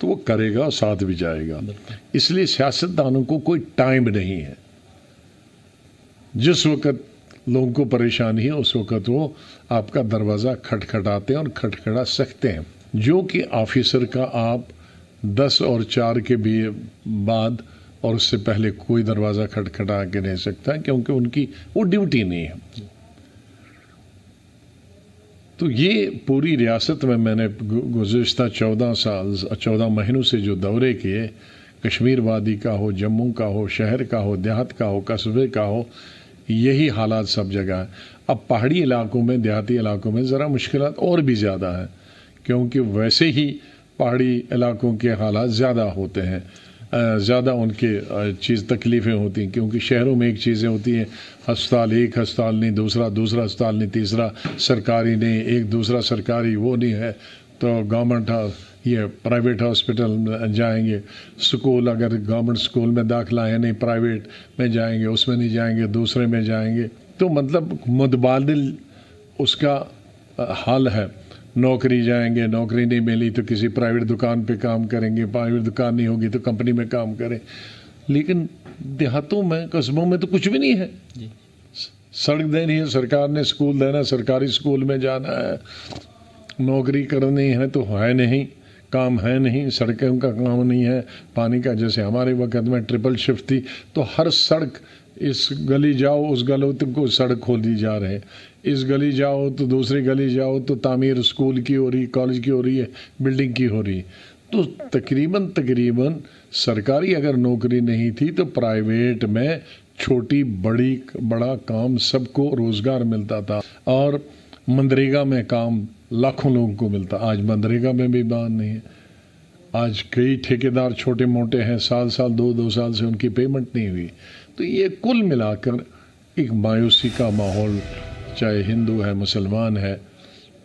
تو وہ کرے گا اور ساتھ بھی جائے گا. اس لیے سیاستدانوں کو کوئی ٹائم نہیں ہے. جس وقت لوگوں کو پریشانی ہے اس وقت وہ آپ کا دروازہ کھٹکھٹاتے ہیں اور کھٹکھٹا سکتے ہیں, جو کہ آفیسر کا آپ 10 اور 4 کے بھی بعد اور اس سے پہلے کوئی دروازہ کھٹکھٹا کے نہیں سکتا, کیونکہ ان کی وہ ڈیوٹی نہیں ہے. تو یہ پوری ریاست میں نے گزشتہ 14 مہینوں سے جو دورے کیے, کشمیر وادی کا ہو, جموں کا ہو, شہر کا ہو, دیہات کا ہو, قصبے کا ہو, یہی حالات سب جگہ ہیں. اب پہاڑی علاقوں میں, دیہاتی علاقوں میں ذرا مشکلات اور بھی زیادہ ہیں, کیونکہ ویسے ہی پہاڑی علاقوں کے حالات زیادہ ہوتے ہیں, زیادہ ان کے تکلیفیں ہوتی ہیں, کیونکہ شہروں میں ایک چیزیں ہوتی ہیں, ہسپتال ایک ہسپتال نہیں, دوسرا ہسپتال نہیں, تیسرا سرکاری نہیں, ایک دوسرا سرکاری وہ نہیں ہے, تو گورنمنٹ یہ پرائیویٹ ہاسپٹل جائیں گے. سکول اگر گورنمنٹ سکول میں داخلہ ہے نہیں, پرائیویٹ میں جائیں گے, اس میں نہیں جائیں گے, دوسرے میں جائیں گے. تو مطلب متبادل اس کا حال ہے. نوکری جائیں گے, نوکری نہیں ملی تو کسی پرائیویٹ دکان پہ کام کریں گے, پرائیویٹ دکان نہیں ہوگی تو کمپنی میں کام کریں. لیکن دیہاتوں میں, قصبوں میں تو کچھ بھی نہیں ہے. سڑک دینی ہے سرکار نے, اسکول دینا, سرکاری اسکول میں جانا ہے, نوکری کرنی ہے تو ہے نہیں, کام ہے نہیں, سڑکوں کا کام نہیں ہے, پانی کا. جیسے ہمارے وقت میں ٹرپل شفٹ تھی تو ہر سڑک, اس گلی جاؤ اس گلوں کو سڑک کھول دی جا رہے ہیں, اس گلی جاؤ تو دوسری گلی جاؤ تو تعمیر اسکول کی ہو رہی, کالج کی ہو رہی ہے, بلڈنگ کی ہو رہی ہے. تو تقریباً سرکاری اگر نوکری نہیں تھی تو پرائیویٹ میں چھوٹی بڑا کام سب کو روزگار ملتا تھا, اور منریگا میں کام لاکھوں لوگوں کو ملتا. آج منریگا میں بھی بات نہیں ہے. آج کئی ٹھیکیدار چھوٹے موٹے ہیں, سال 2 سال سے ان کی پیمنٹ نہیں ہوئی. تو یہ کل ملا کر ایک مایوسی کا ماحول, چاہے ہندو ہے, مسلمان ہے,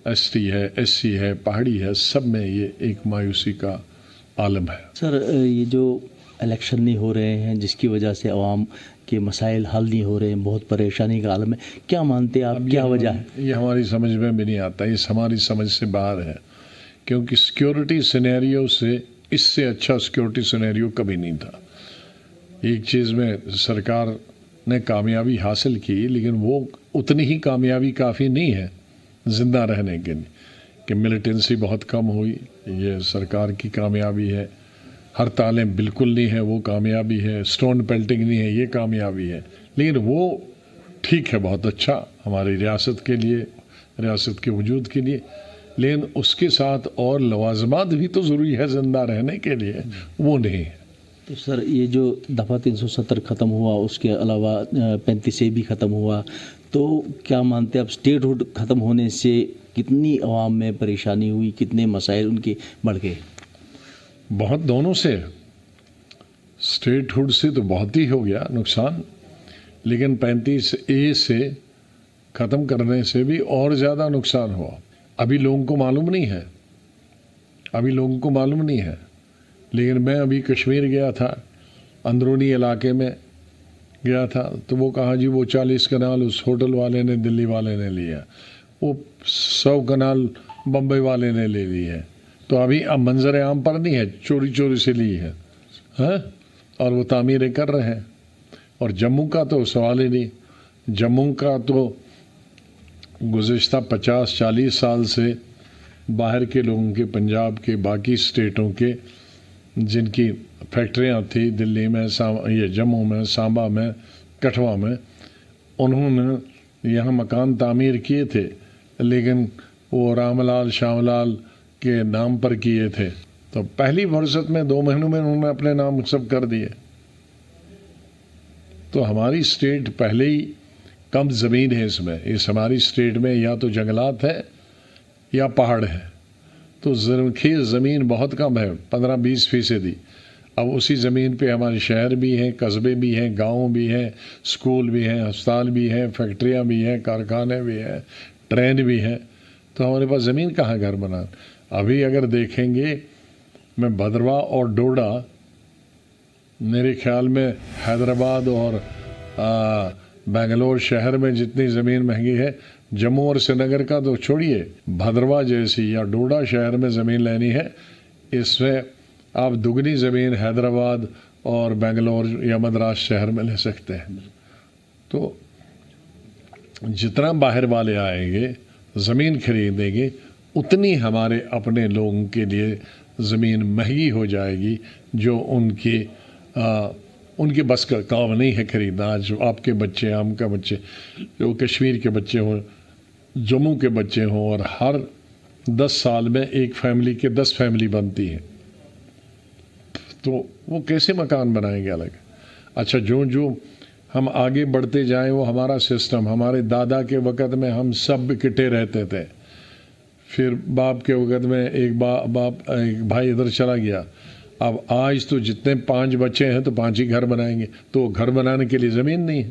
ایس ٹی ہے, ایس سی ہے, پہاڑی ہے, سب میں یہ ایک مایوسی کا عالم ہے. سر, یہ جو الیکشن نہیں ہو رہے ہیں جس کی وجہ سے عوام کے مسائل حل نہیں ہو رہے ہیں, بہت پریشانی کا عالم ہے, کیا مانتے ہیں آپ, کیا وجہ ہے؟ یہ ہماری سمجھ میں بھی نہیں آتا, یہ ہماری سمجھ سے باہر ہے, کیونکہ سیکیورٹی سینیریو سے اس سے اچھا سیکیورٹی سینیریو کبھی نہیں تھا. ایک چیز میں سرکار نے کامیابی حاصل کی, لیکن وہ اتنی ہی کامیابی کافی نہیں ہے زندہ رہنے کے لیے, کہ ملیٹنسی بہت کم ہوئی, یہ سرکار کی کامیابی ہے. ہڑتالیں بالکل نہیں ہے, وہ کامیابی ہے. اسٹون پیلٹنگ نہیں ہے, یہ کامیابی ہے. لیکن وہ ٹھیک ہے, بہت اچھا ہماری ریاست کے لیے, ریاست کے وجود کے لیے, لیکن اس کے ساتھ اور لوازمات بھی تو ضروری ہے زندہ رہنے کے لیے, وہ نہیں ہے. تو سر, یہ جو دفعہ 370 ختم ہوا, اس کے علاوہ 35A بھی ختم ہوا, تو کیا مانتے ہیں آپ اسٹیٹ ہوڈ ختم ہونے سے کتنی عوام میں پریشانی ہوئی, کتنے مسائل ان کے بڑھ گئے؟ بہت, دونوں سے. اسٹیٹ ہوڈ سے تو بہت ہی ہو گیا نقصان, لیکن 35A سے ختم کرنے سے بھی اور زیادہ نقصان ہوا. ابھی لوگوں کو معلوم نہیں ہے, لیکن میں ابھی کشمیر گیا تھا, اندرونی علاقے میں گیا تھا, تو وہ کہا جی وہ 40 کنال اس ہوٹل والے نے, دلی والے نے لیا, وہ 100 کنال بمبئی والے نے لے لی ہے. تو اب منظر عام پر نہیں ہے, چوری سے لی ہے, اور وہ تعمیریں کر رہے ہیں. اور جموں کا تو سوال ہی نہیں. جموں کا تو گزشتہ 50-40 سال سے باہر کے لوگوں کے, پنجاب کے, باقی اسٹیٹوں کے جن کی فیکٹریاں تھیں دلی میں, یہ جموں میں, سانبا میں, کٹھوا میں, انہوں نے یہاں مکان تعمیر کیے تھے, لیکن وہ رام لال شام لال کے نام پر کیے تھے. تو پہلی فرصت میں 2 مہینوں میں انہوں نے اپنے نام سب کر دیے. تو ہماری اسٹیٹ پہلے ہی کم زمین ہے اس میں. اس ہماری اسٹیٹ میں یا تو جنگلات ہے یا پہاڑ ہے, تو خیز زمین بہت کم ہے, 15-20%. اب اسی زمین پہ ہمارے شہر بھی ہیں, قصبے بھی ہیں, گاؤں بھی ہیں, اسکول بھی ہیں, ہسپتال بھی ہیں, فیکٹریاں بھی ہیں, کارخانے بھی ہیں, ٹرین بھی ہیں. تو ہمارے پاس زمین کہاں گھر بنا. ابھی اگر دیکھیں گے, میں بھدرواہ اور ڈوڈا, میرے خیال میں حیدرآباد اور بنگلور شہر میں جتنی زمین مہنگی ہے, جموں اور سری نگر کا تو چھوڑیے, بھدرواہ جیسی یا ڈوڈا شہر میں زمین لینی ہے, اس میں آپ دگنی زمین حیدرآباد اور بنگلور یا مدراس شہر میں لے سکتے ہیں. تو جتنا باہر والے آئیں گے زمین خریدیں گے اتنی ہمارے اپنے لوگوں کے لیے زمین مہنگی ہو جائے گی جو ان کے بس کا کام نہیں ہے خریدنا. آج آپ کے بچے، عام کا بچے، جو کشمیر کے بچے ہوں، جموں کے بچے ہوں، اور ہر 10 سال میں ایک فیملی کے 10 فیملی بنتی ہیں، تو وہ کیسے مکان بنائیں گے الگ؟ اچھا، جو ہم آگے بڑھتے جائیں وہ ہمارا سسٹم، ہمارے دادا کے وقت میں ہم سب اکٹھے رہتے تھے، پھر باپ کے وقت میں ایک بھائی ادھر چلا گیا. اب آج تو جتنے 5 بچے ہیں تو 5 ہی گھر بنائیں گے، تو گھر بنانے کے لیے زمین نہیں ہے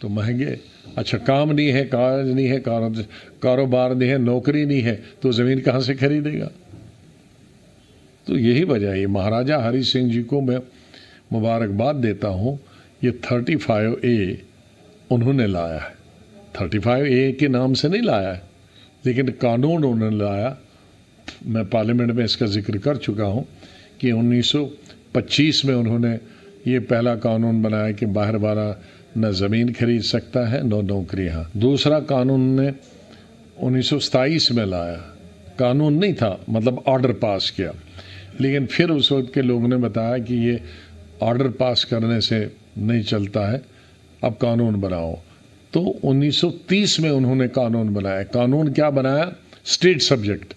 تو مہنگے. اچھا، کام نہیں ہے، کاج نہیں ہے، کاروبار نہیں ہے، نوکری نہیں ہے، تو زمین کہاں سے خریدے گا؟ تو یہی وجہ ہے. مہاراجہ ہری سنگھ جی کو میں مبارکباد دیتا ہوں. یہ 35A انہوں نے لایا ہے. 35A کے نام سے نہیں لایا ہے، لیکن قانون انہوں نے لایا. میں پارلیمنٹ میں اس کا ذکر کر چکا ہوں کہ 1925 میں انہوں نے یہ پہلا قانون بنایا کہ باہر والا نہ زمین خرید سکتا ہے نہ نوکریاں. دوسرا قانون نے 1927 میں لایا. قانون نہیں تھا، مطلب آرڈر پاس کیا، لیکن پھر اس وقت کے لوگوں نے بتایا کہ یہ آرڈر پاس کرنے سے نہیں چلتا ہے، اب قانون بناؤ. تو 1930 میں انہوں نے قانون بنایا. قانون کیا بنایا؟ State subject.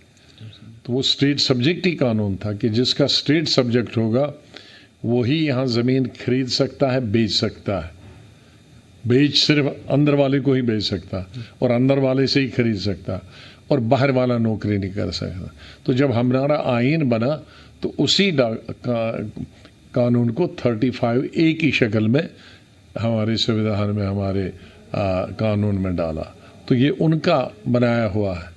تو وہ اسٹیٹ سبجیکٹ ہی قانون تھا کہ جس کا اسٹیٹ سبجیکٹ ہوگا وہی یہاں زمین خرید سکتا ہے، بیچ سکتا ہے. بیچ صرف اندر والے کو ہی بیچ سکتا اور اندر والے سے ہی خرید سکتا، اور باہر والا نوکری نہیں کر سکتا. تو جب ہمارا آئین بنا تو اسی قانون کو 35A کی شکل میں ہمارے سویدھان میں، ہمارے قانون میں ڈالا. تو یہ ان کا بنایا ہوا ہے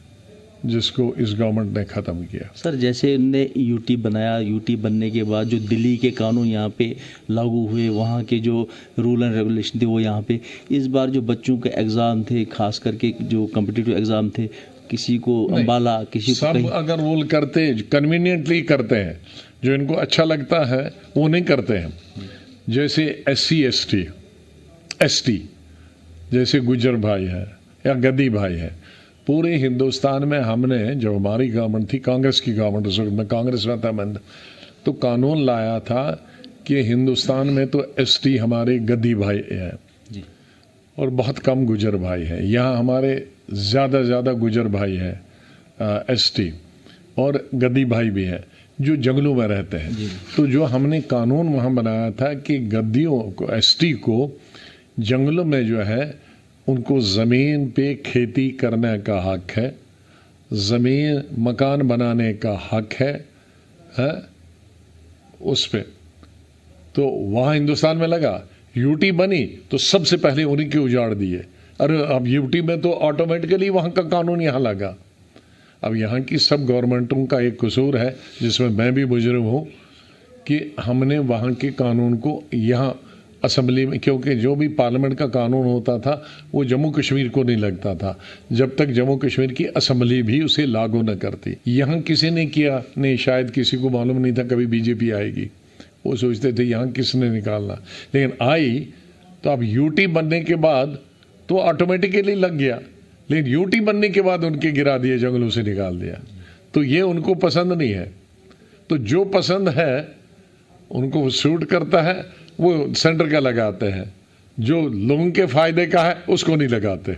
جس کو اس گورنمنٹ نے ختم کیا. سر، جیسے انہوں نے UT بنایا، UT بننے کے بعد جو دلی کے قانون یہاں پہ لاگو ہوئے، وہاں کے جو رول اینڈ ریگولیشن تھے وہ یہاں پہ، اس بار جو بچوں کے ایگزام تھے، خاص کر کے جو کمپٹیٹیو ایگزام تھے، کسی کو امبالہ، کسی کو سب اگر رول کرتے کنوینئنٹلی کرتے ہیں، جو ان کو اچھا لگتا ہے وہ نہیں کرتے ہیں. جیسے SC ST جیسے گجر بھائی ہے یا گدی بھائی ہے. پورے ہندوستان میں ہم نے، جب ہماری گورنمنٹ تھی، کانگریس کی گورنمنٹ، اس وقت میں کانگریس میں تھا، تو قانون لایا تھا کہ ہندوستان میں تو ST ہمارے گدی بھائی ہیں اور بہت کم گجر بھائی ہیں. یہاں ہمارے زیادہ گجر بھائی ہیں، ST، اور گدی بھائی بھی ہیں جو جنگلوں میں رہتے ہیں. تو جو ہم نے قانون وہاں بنایا تھا کہ گدیوں کو، ST کو جنگلوں میں جو ہے ان کو زمین پہ کھیتی کرنے کا حق ہے، زمین مکان بنانے کا حق ہے اس پہ. تو وہاں ہندوستان میں لگا، UT بنی تو سب سے پہلے انہیں کے اجاڑ دیے. ارے اب UT میں تو آٹومیٹکلی وہاں کا قانون یہاں لگا. اب یہاں کی سب گورنمنٹوں کا ایک قصور ہے، جس میں میں بھی مجرم ہوں، کہ ہم نے وہاں کے قانون کو یہاں اسمبلی میں، کیونکہ جو بھی پارلیمنٹ کا قانون ہوتا تھا وہ جموں کشمیر کو نہیں لگتا تھا جب تک جموں کشمیر کی اسمبلی بھی اسے لاگو نہ کرتی. یہاں کسی نے کیا نہیں، شاید کسی کو معلوم نہیں تھا کبھی BJP آئے گی، وہ سوچتے تھے یہاں کس نے نکالنا، لیکن آئی تو اب UT بننے کے بعد تو آٹومیٹکلی لگ گیا، لیکن UT بننے کے بعد ان کے گرا دیے، جنگلوں سے نکال دیا. تو یہ ان کو پسند نہیں ہے. تو جو پسند ہے ان کو سوٹ کرتا ہے وہ سینٹر کا لگاتے ہیں، جو لوگوں کے فائدے کا ہے اس کو نہیں لگاتے.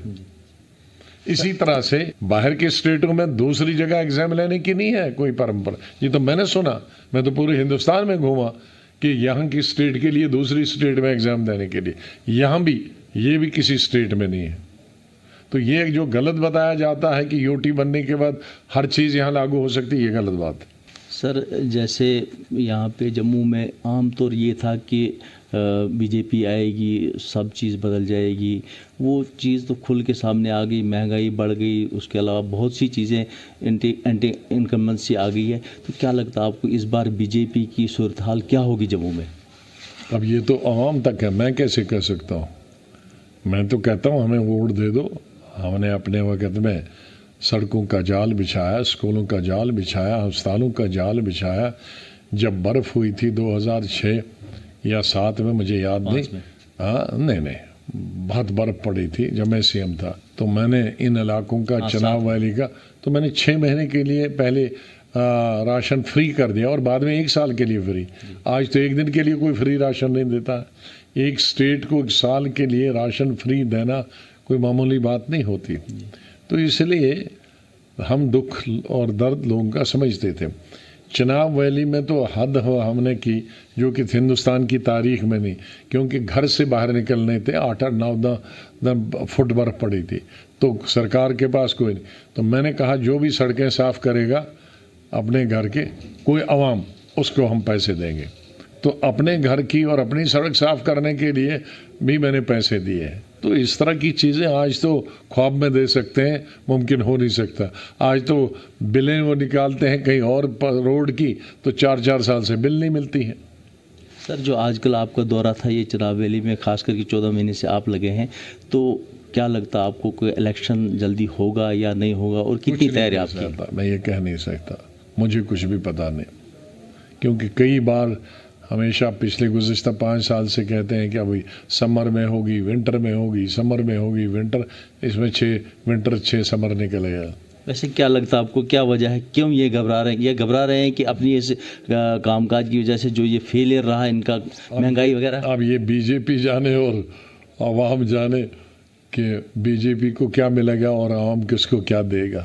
اسی طرح سے باہر کے اسٹیٹوں میں دوسری جگہ ایگزام لینے کی نہیں ہے کوئی پرمپرا. یہ تو میں نے سنا، میں تو پورے ہندوستان میں گھوما کہ یہاں کی اسٹیٹ کے لیے دوسری اسٹیٹ میں ایگزام دینے کے لیے، یہاں بھی یہ بھی کسی اسٹیٹ میں نہیں ہے. تو یہ جو غلط بتایا جاتا ہے کہ UT بننے کے بعد ہر چیز یہاں لاگو ہو سکتی ہے، یہ غلط بات ہے. سر، جیسے یہاں پہ جموں میں عام طور یہ تھا کہ BJP آئے گی، سب چیز بدل جائے گی، وہ چیز تو کھل کے سامنے آ گئی، مہنگائی بڑھ گئی، اس کے علاوہ بہت سی چیزیں اینٹی انکمبنسی آ گئی ہے. تو کیا لگتا ہے آپ کو اس بار BJP کی صورتحال کیا ہوگی جموں میں؟ اب یہ تو عوام تک ہے، میں کیسے کہہ سکتا ہوں. میں تو کہتا ہوں ہمیں ووٹ دے دو. ہم نے اپنے وقت میں سڑکوں کا جال بچھایا، اسکولوں کا جال بچھایا، ہسپتالوں کا جال بچھایا، جب برف ہوئی تھی 2006 یا 7 میں مجھے یاد نہیں، نہیں بہت برف پڑی تھی جب میں سی ایم تھا، تو میں نے ان علاقوں کا چناب ویلی کا تو میں نے 6 مہینے کے لیے پہلے راشن فری کر دیا اور بعد میں 1 سال کے لیے فری۔ آج تو 1 دن کے لیے کوئی فری راشن نہیں دیتا۔ ایک اسٹیٹ کو 1 سال کے لیے راشن فری دینا کوئی معمولی بات نہیں ہوتی، تو اس لیے ہم دکھ اور درد لوگوں کا سمجھتے تھے۔ چناب ویلی میں تو حد ہم نے کی جو کہ ہندوستان کی تاریخ میں نہیں، کیونکہ گھر سے باہر نکلنے تھے 8-9 فٹ برف پڑی تھی، تو سرکار کے پاس کوئی نہیں۔ تو میں نے کہا جو بھی سڑکیں صاف کرے گا اپنے گھر کے کوئی عوام، اس کو ہم پیسے دیں گے۔ تو اپنے گھر کی اور اپنی سڑک صاف کرنے کے لیے بھی میں نے پیسے دیے ہیں۔ تو اس طرح کی چیزیں آج تو خواب میں دے سکتے ہیں، ممکن ہو نہیں سکتا۔ آج تو بلیں وہ نکالتے ہیں کہیں اور روڈ کی تو 4 سال سے بل نہیں ملتی ہے۔ سر جو آج کل آپ کا دورہ تھا یہ چناب ویلی میں، خاص کر کے 14 مہینے سے آپ لگے ہیں، تو کیا لگتا آپ کو کوئی الیکشن جلدی ہوگا یا نہیں ہوگا، اور کتنی تیاری آپ کی؟ میں یہ کہہ نہیں سکتا، مجھے کچھ بھی پتہ نہیں، کیونکہ کئی بار ہمیشہ پچھلے گزشتہ 5 سال سے کہتے ہیں کہ ابھی سمر میں ہوگی، ونٹر میں ہوگی، سمر میں ہوگی، ونٹر، اس میں 6 ونٹر 6 سمر نکلے گا۔ ویسے کیا لگتا ہے آپ کو، کیا وجہ ہے، کیوں یہ گھبرا رہے ہیں؟ یہ گھبرا رہے ہیں کہ اپنی اس کام کاج کی وجہ سے جو یہ فیلئر رہا ان کا، مہنگائی وغیرہ؟ اب یہ بی جے پی جانے اور عوام جانے کہ بی جے پی کو کیا ملے گا اور عوام کس کو کیا دے گا۔